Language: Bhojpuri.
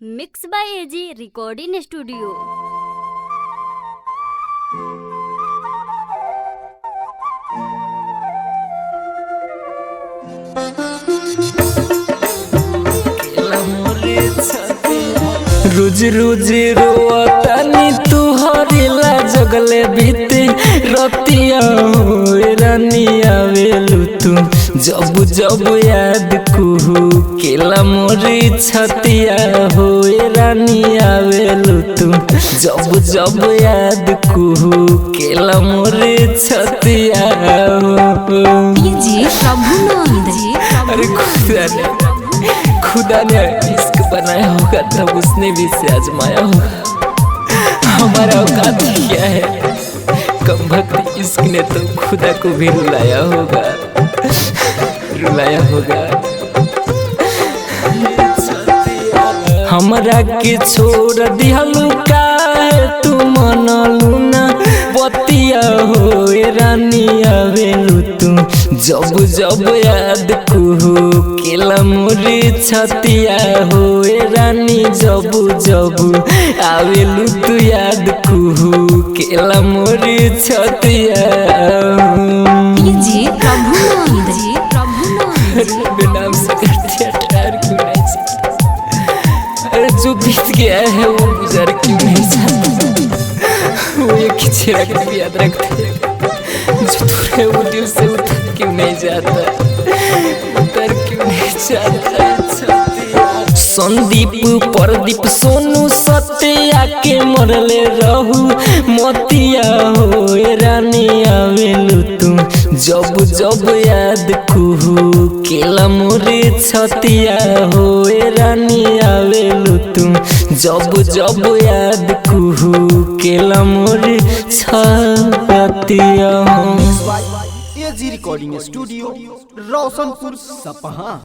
Mix by AG recording studio. रोज रोज रोतानी तू हरिला जगले बीते रतिया होए रानी आवेलू तू जब जब याद कुहू केला मोरी छतिया होए रानी आवेलू तू जब जब याद कुहू केला मोरी छतिया हो। जी प्रभुनंद जी, अरे खुदा ने इश्क बनाया होगा तब उसने भी इसे आजमाया होगा। हमारा औकात क्या है, कम भक्त इश्क ने तो खुदा को भी रुलाया होगा, रुलाया होगा। हमरा के छोड़ दिहलू काहे तू मनलू ना बतिया होए रानी आवेलू तू जब जब याद कुहू केला मोरी छतिया होए रानी जब जब आवेलू तू याद कुहू केला मोरी छतिया जी प्रभुनंद जी, नाम से करती है ठहर क्यों नहीं सकता। अरे जो बीत गया है वो गुजर क्यों नहीं जाता, वो एक ही चेहरा को याद रखते हैं, जो दूर है वो दिल से उतर क्यों नहीं जाता, उतर क्यों नहीं जाता। संदीप प्रदीप सोनू सत्या के मरले रहू मोतिया होए रानी आवेलू तू जब जब याद कुहू केला मोरी छतिया होए रानी आवेलू तू जब जब याद कुहू केला मोरी छतिया। एजी रिकॉर्डिंग स्टूडियो रोशनपुर सपहा।